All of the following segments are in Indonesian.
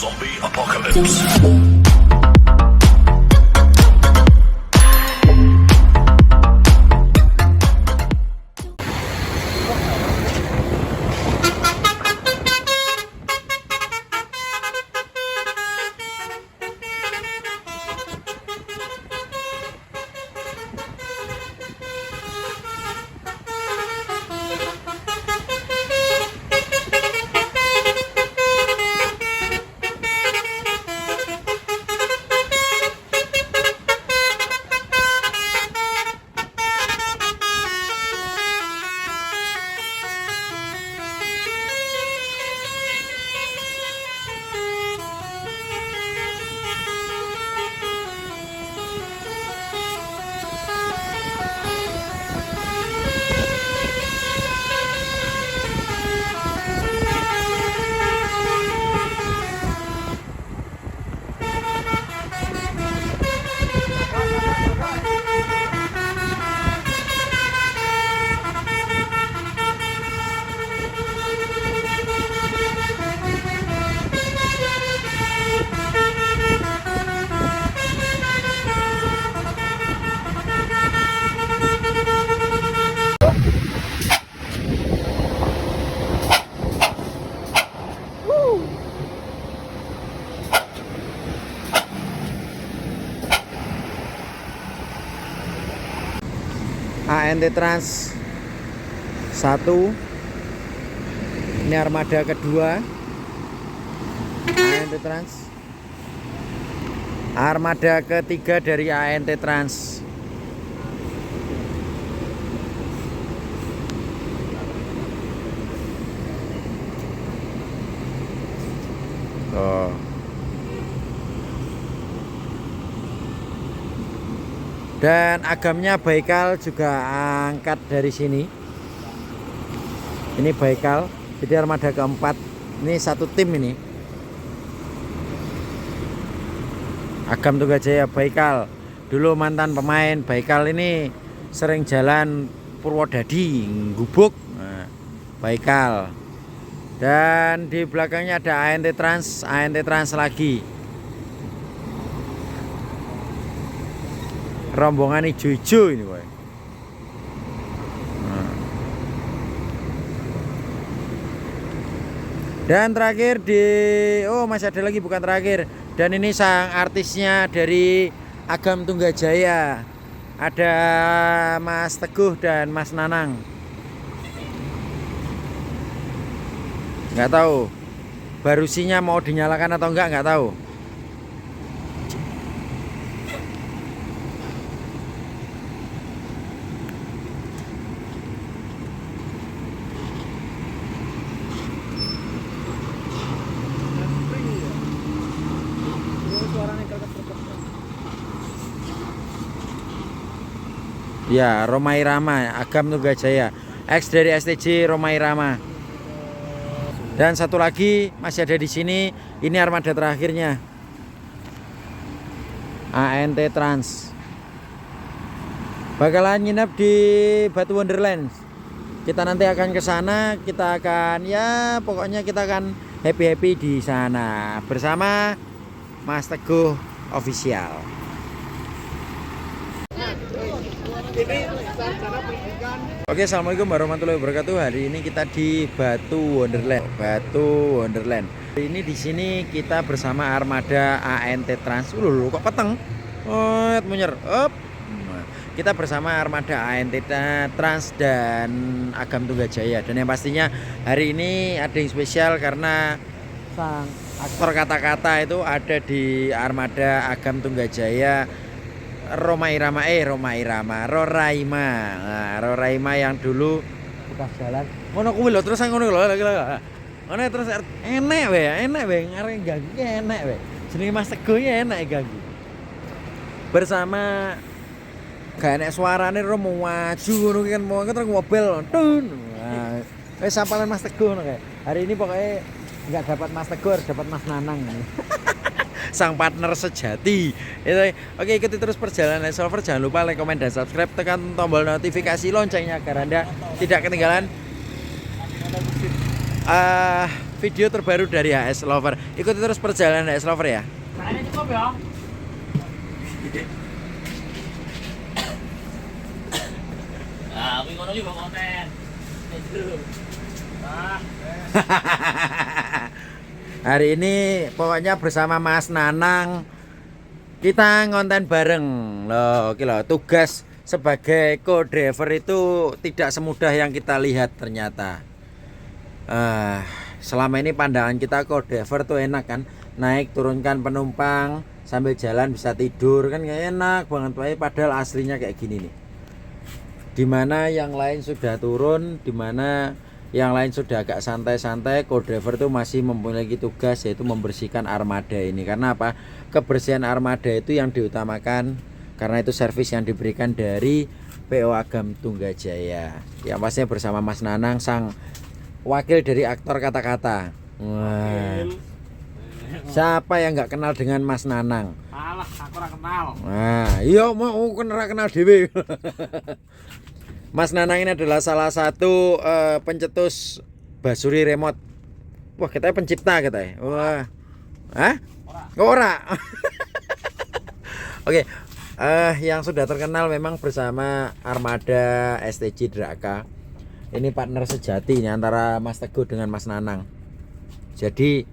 Zombie apocalypse. ANT Trans 1, ini armada kedua. ANT Trans, armada ketiga dari ANT Trans. Tuh. Dan agamnya Baikal juga angkat dari sini. Ini Baikal, jadi armada keempat. Ini satu tim ini. Agam Tunggajaya Baikal. Dulu mantan pemain Baikal ini sering jalan Purwodadi, Gubuk. Nah, Baikal. Dan di belakangnya ada ANT Trans lagi. Rombongan hijau-hijau ini, boy. Nah. Dan terakhir masih ada lagi, bukan terakhir. Dan ini sang artisnya dari Agam Tunggajaya. Ada Mas Teguh dan Mas Nanang. Nggak tahu barusinya mau dinyalakan atau nggak tahu. Ya, Rhoma Irama, Agam Tunggajaya, ex dari STJ Rhoma Irama. Dan satu lagi masih ada di sini, ini armada terakhirnya. ANT Trans. Bakalan nginep di Batu Wonderland. Kita nanti akan ke sana, kita akan pokoknya kita akan happy-happy di sana bersama Mas Teguh Official. Oke, assalamualaikum warahmatullahi wabarakatuh. Hari ini kita di Batu Wonderland. Hari ini di sini kita bersama armada ANT Trans. Kok peteng? Munyer. Kita bersama armada ANT Trans dan Agam Tunggajaya. Dan yang pastinya hari ini ada yang spesial karena sang aktor kata-kata itu ada di armada Agam Tunggajaya. Roraima. Nah, Roraima yang dulu bekas jalan. Ngono kuwi lho, terus ngono lho. Ngono terus enek wae ngarep ganggu enek wae. Jenenge Mas Teguh ya enek ganggu. Bersama gak enek suarane ro mau maju ngono kan mau terus mobil tun. Nah, wis sampalan Mas Teguh ngono kae. Hari ini pokoknya enggak dapat Mas Teguh, dapat Mas Nanang. Sang partner sejati. Oke, ikuti terus perjalanan Solver. Jangan lupa like, komen, dan subscribe. Tekan tombol notifikasi loncengnya agar Anda tidak ketinggalan video terbaru dari HS Lover. Ikuti terus perjalanan HS Lover ya. Kayaknya cukup ya. Nah, wing ngono iki konten. Hari ini pokoknya bersama Mas Nanang kita ngonten bareng loh. Oke loh, tugas sebagai co-driver itu tidak semudah yang kita lihat ternyata. Selama ini pandangan kita co-driver tuh enak kan, naik turunkan penumpang sambil jalan bisa tidur kan, kayak enak banget. Padahal aslinya kayak gini nih, dimana yang lain sudah turun, dimana yang lain sudah agak santai-santai, co-driver tuh masih memiliki tugas yaitu membersihkan armada ini. Karena apa? Kebersihan armada itu yang diutamakan, karena itu servis yang diberikan dari PO Agam Tunggajaya. Yang pastinya bersama Mas Nanang, sang wakil dari aktor kata-kata. Wah, siapa yang nggak kenal dengan Mas Nanang? Alah, aku ora kenal. Nah, iya mau kenal dewe. Mas Nanang ini adalah salah satu pencetus basuri remote. Wah, kita pencipta kita ya. Wah. Hah? Ora. Oke. Yang sudah terkenal memang bersama armada STJ Draka. Ini partner sejati nih antara Mas Teguh dengan Mas Nanang. Jadi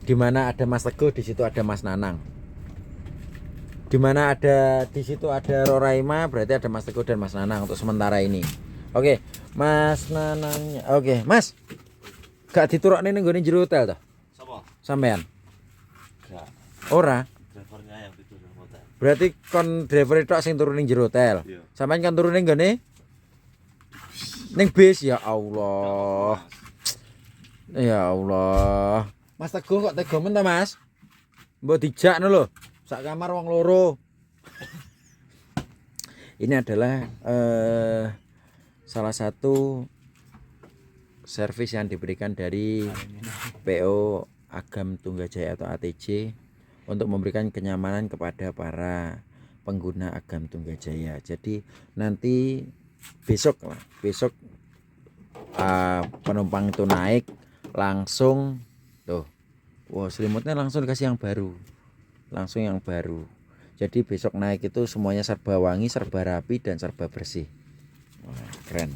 di mana ada Mas Teguh, di situ ada Mas Nanang. Di mana ada di situ ada Roraima, berarti ada Mas Teguh dan Mas Nanang untuk sementara ini. Oke, Mas Nanangnya. Oke, Mas. Gak diturokne ning nggone jero hotel toh? Sapa? Sampean. Enggak. Ora. Drivernya yang tidur di hotel. Berarti kon driver itu sing turun ning jero hotel. Iya. Sampean kan turun ning nggone ning bis. Ya Allah. Ya Allah. Mas Teguh kok tega men ta, Mas? Mbok dijakno lho. Sak kamar wong loro. Ini adalah salah satu servis yang diberikan dari PO Agam Tunggajaya atau ATJ untuk memberikan kenyamanan kepada para pengguna Agam Tunggajaya. Jadi nanti besok penumpang itu naik langsung tuh, wah selimutnya langsung dikasih yang baru. Jadi besok naik itu semuanya serba wangi, serba rapi dan serba bersih. Wah, keren.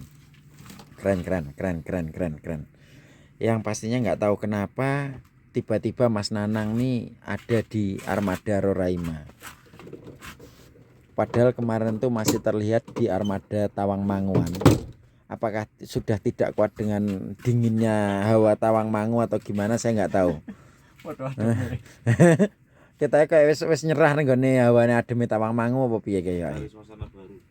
Yang pastinya nggak tahu kenapa tiba-tiba Mas Nanang nih ada di armada Roraima. Padahal kemarin tuh masih terlihat di armada Tawangmanguan. Apakah sudah tidak kuat dengan dinginnya hawa Tawangmangu atau gimana, saya nggak tahu. Kita kayak wis nyerah nih gone hawane adem Tawangmangu apa piye kayak.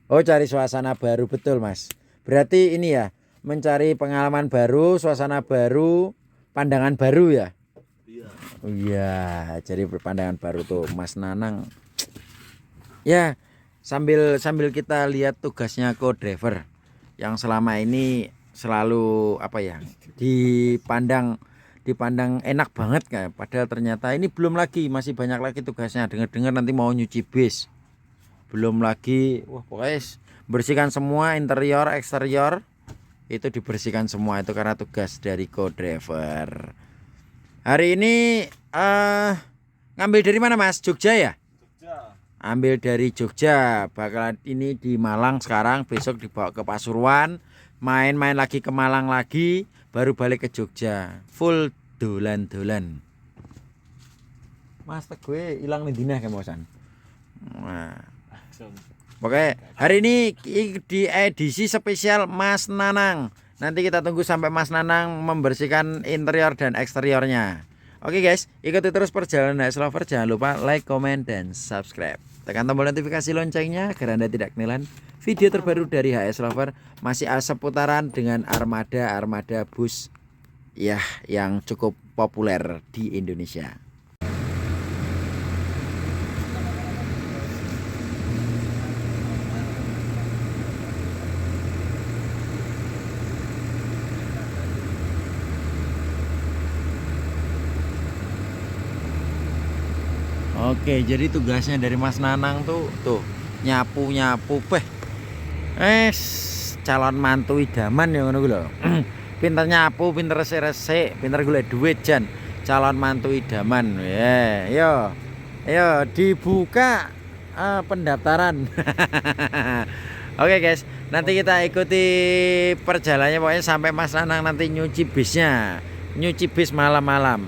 Oh, cari suasana baru, betul Mas. Berarti ini ya, mencari pengalaman baru, suasana baru, pandangan baru ya. Iya. Oh iya, jadi pandangan baru tuh Mas Nanang. Ya, sambil kita lihat tugasnya co-driver yang selama ini selalu apa ya, dipandang enak banget kan, padahal ternyata ini belum lagi, masih banyak lagi tugasnya. Dengar nanti mau nyuci bis, belum lagi wah pokoknya bersihkan semua interior eksterior itu dibersihkan semua, itu karena tugas dari co-driver. Hari ini ngambil dari mana Mas? Jogja ya? Jogja. Ambil dari Jogja, bakalan ini di Malang sekarang, besok dibawa ke Pasuruan, main-main lagi ke Malang lagi, baru balik ke Jogja. Full dolan-dolan. Mas Teguh hilang nih dinah kemosan. Nah, oke, hari ini di edisi spesial Mas Nanang. Nanti kita tunggu sampai Mas Nanang membersihkan interior dan eksteriornya. Oke guys, ikuti terus perjalanan HS Lover. Jangan lupa like, comment, dan subscribe. Tekan tombol notifikasi loncengnya agar Anda tidak ketinggalan video terbaru dari HS Lover. Masih seputaran dengan armada bus ya yang cukup populer di Indonesia. Oke, jadi tugasnya dari Mas Nanang tuh nyapu calon mantu idaman ya ngono lho. pinter nyapu, pinter resik-resik, pinter golek duit jan. Calon mantu idaman. Yo dibuka pendaftaran. Oke guys, nanti kita ikuti perjalanannya pokoknya sampai Mas Nanang nanti nyuci bisnya. Nyuci bis malam-malam.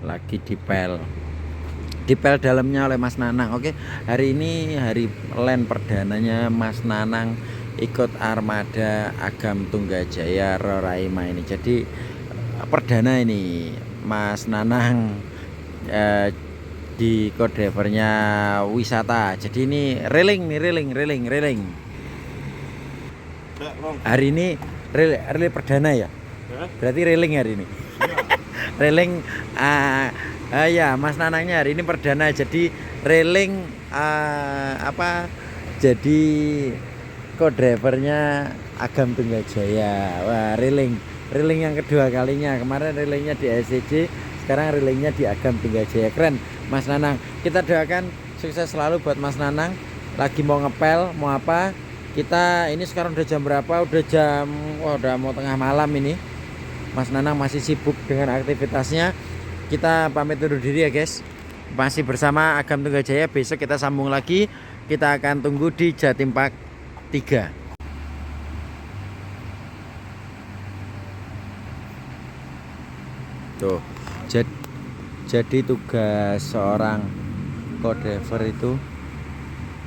Lagi dipel dalamnya oleh Mas Nanang. Oke, hari ini hari land perdananya Mas Nanang ikut armada Agam Tunggajaya Roraima ini. Jadi perdana ini Mas Nanang di co-drivernya wisata. Jadi ini railing. Hari ini railing perdana ya. Berarti railing hari ini. Railing ya Mas Nanangnya hari ini perdana, jadi railing jadi co-drivernya Agam Tunggajaya. Wah, railing yang kedua kalinya. Kemarin railingnya di SCJ, sekarang railingnya di Agam Tunggajaya. Keren Mas Nanang, kita doakan sukses selalu buat Mas Nanang. Lagi mau ngepel mau apa, kita ini sekarang udah jam berapa? Udah mau tengah malam ini. Mas Nanang masih sibuk dengan aktivitasnya. Kita pamit undur diri ya guys. Masih bersama Agam Tunggajaya. Besok kita sambung lagi. Kita akan tunggu di Jatim Park 3. Tuh. Jadi tugas seorang co-driver itu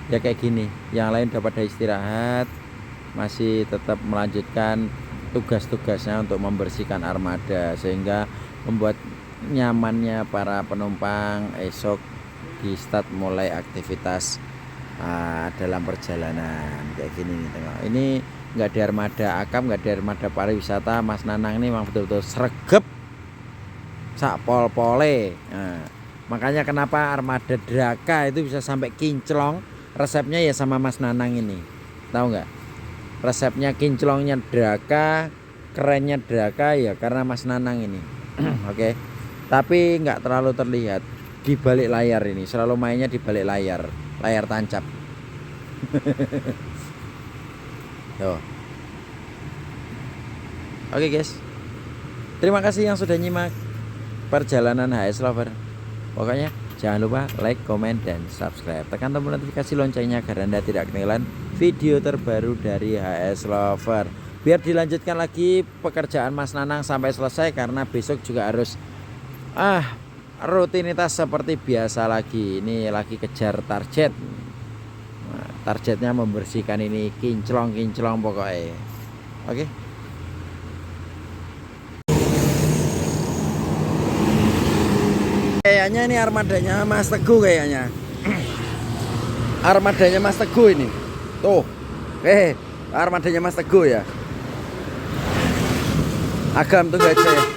ya kayak gini. Yang lain udah pada istirahat, masih tetap melanjutkan tugas-tugasnya untuk membersihkan armada sehingga membuat nyamannya para penumpang esok di start mulai aktivitas dalam perjalanan kayak gini nih. Tengok. Ini nggak di armada Agam, nggak di armada pariwisata. Mas Nanang ini memang betul-betul sregep sak pol-pole. Makanya kenapa armada Draka itu bisa sampai kinclong, resepnya ya sama Mas Nanang ini. Tahu nggak? Resepnya kinclongnya Draka, kerennya Draka ya karena Mas Nanang ini. Oke. Tapi nggak terlalu terlihat di balik layar ini. Selalu mainnya di balik layar tancap. Tuh. Oke guys. Terima kasih yang sudah nyimak perjalanan HS Lover. Pokoknya jangan lupa like, komen, dan subscribe. Tekan tombol notifikasi loncengnya agar Anda tidak ketinggalan video terbaru dari HS Lover. Biar dilanjutkan lagi pekerjaan Mas Nanang sampai selesai, karena besok juga harus rutinitas seperti biasa lagi. Ini lagi kejar target. Nah, targetnya membersihkan ini kinclong pokoknya. Oke. Kayaknya ini armadanya Mas Teguh kayaknya. Armadanya Mas Teguh ini. Tuh. Armadanya Mas Teguh ya. Agam Tunggajaya.